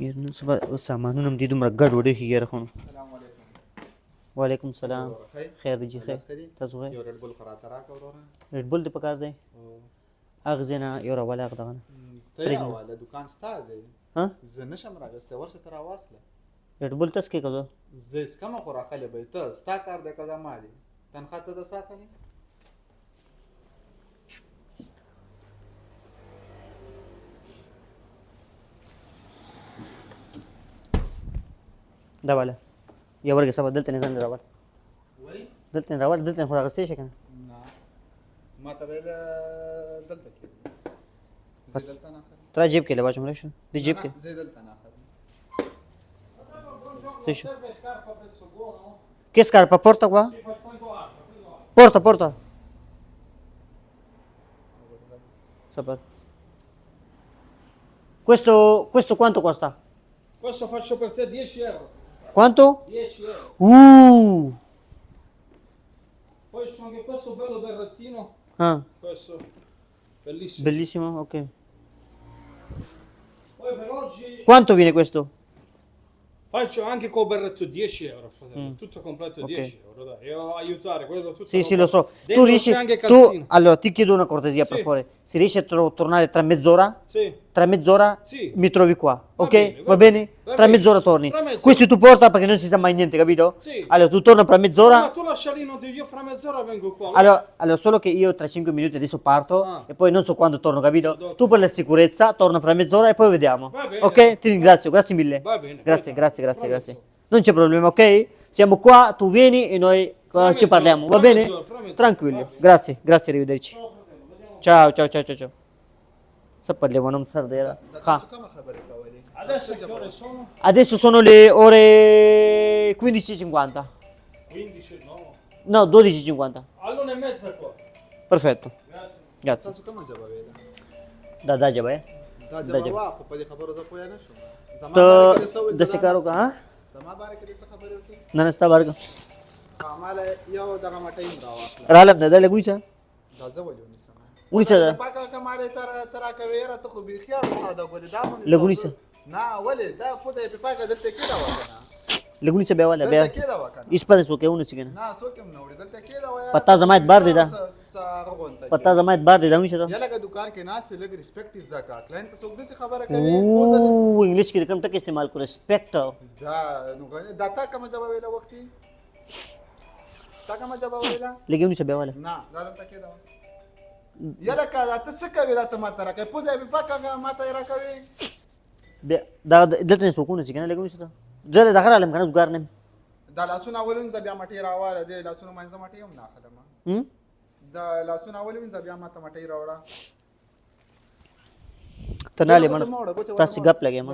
نن سبا سامانونه هم دي دومره ګډوډ ښي یاره خو. السلام علیکم. وعلیکم السلام. خیر دی جی خیر. تاسو ښه یو ریډ بل خو راته راکړه وروره. ریډ بل دې پکار دی هغه ځای نه یو راواله هغه دغه نه ته یې راواله دوکان ستا دی. ها زه نشم راغستی ورشه ته راواخله. ریډ بل تس کې که زه زه اسکمه خو راخلی به ته ستا کار دی که زما دی تنخوا ته د څه اخلي. دا واله یو ورګې سبا دلته نه ځان راوړ ولې دلته نه راوړ دلته خو راغستې شي که نه نه ما ته ویل دلته کېږي بس زه دلته نه اخلم. ترا جیب کې لباس عمره شو دې جیب کې زه دلته نه اخلم. څه شو che scarpa porta qua porta porta Saper. Questo quanto costa? Questo faccio per te 10 euro. Quanto? 10 euro. Poi c'è anche questo bello berrettino. Ah, Questo bellissimo. bellissimo, ok. Poi per oggi Quanto viene questo? faccio anche col berretto 10 euro, fratello. Tutto completo Ok. 10 euro, dai. Io aiutare quello tutto. Sì, sì, lo so. Tu Dentro riesci. c'è anche Tu, calzino. allora, ti chiedo una cortesia, per Sì. favore. Si riesce a tornare tra mezz'ora? Sì. Tra mezz'ora Sì. mi trovi qua, Va ok? bene, Va bene? va Tra bene. mezz'ora torni. Tra mezz'ora. Questi tu porta perché non si sa mai niente, capito? Sì. Allora, tu torna tra Ma mezz'ora. tu lascia lì, non ti io fra mezz'ora vengo qua. Allora, solo che io tra 5 minuti adesso parto Ah. e poi non so quando torno, capito? Sì, dopo. Tu per la sicurezza torna fra mezz'ora e poi vediamo. Va bene. Ok? Ti ringrazio, grazie mille. Va bene. Grazie, poi grazie, tra grazie, grazie. mezz'ora. Non c'è problema, ok? Siamo qua, tu vieni e noi Fra ci mezz'ora, parliamo, fra va bene? mezz'ora, fra mezz'ora. Tranquilli, Va bene. grazie, grazie, arrivederci. Ciao fratello, vediamo. Ciao, ciao, ciao, ciao, ciao. Să parliamo sarda era. دا Ha. تاسو کومه خبرې کولې. Adesso che ore sono? Adesso sono le ore 15:50. 15, no. No, 12:50. All'una e mezza qua. Perfetto. Grazie. Grazie. تاسو کومه ژبه ویله. Da, جبه. دا دا ژبه ژبه. وا خو په دې خبرو زه پوه نه شوم. زما ته باره کې څه وویل د سکارو کا ها زما باره کې څه خبرې وکړې. نه نستا برګ ماله یو دغه مټۍ راواخله. رالم نه د لګوي څه دا زه ولې ونیسم. ونیسه ده. پاکه کماله تر کوي را ته خو بيخيار ساده ګورې دا مونږ لګونیسه. نه ولې دا پته په پاکه دلته کې دا وکنه لګونی څه بیواله بیا دلته کې دا وکنه ایس پد سو کې ونه څنګه نه څوک هم نه وړي دلته کې دا ویا پتا زمایت بار دی دا. غونته پتا زمایت بار دی دا ونی څه یا لکه دکان کې ناس لګ ریسپیکټ از دا کا کلاینټ ته څوک دې خبره کوي او انګلیش کې کوم ټک استعمال کو ریسپیکټ دا نو غني دا تا کوم جواب ویلا وختي تا کوم جواب ویلا لګونی څه بیواله نه دا دلته کې دا یا لکه دا ته څه کوي دا ته ماته راکې پوزه په پاکه ماته راکوي دا دلته سو کو نه څنګه لګونی څه زه داخله علم کنه زګار نه دا لاسونه اولن ز بیا مټي راواله دي لاسونه منځه مټي هم نه خدمه دا لاسونه اولن ز بیا ماته مټي راوړه ته نه لې من تاسو غپ لګې ما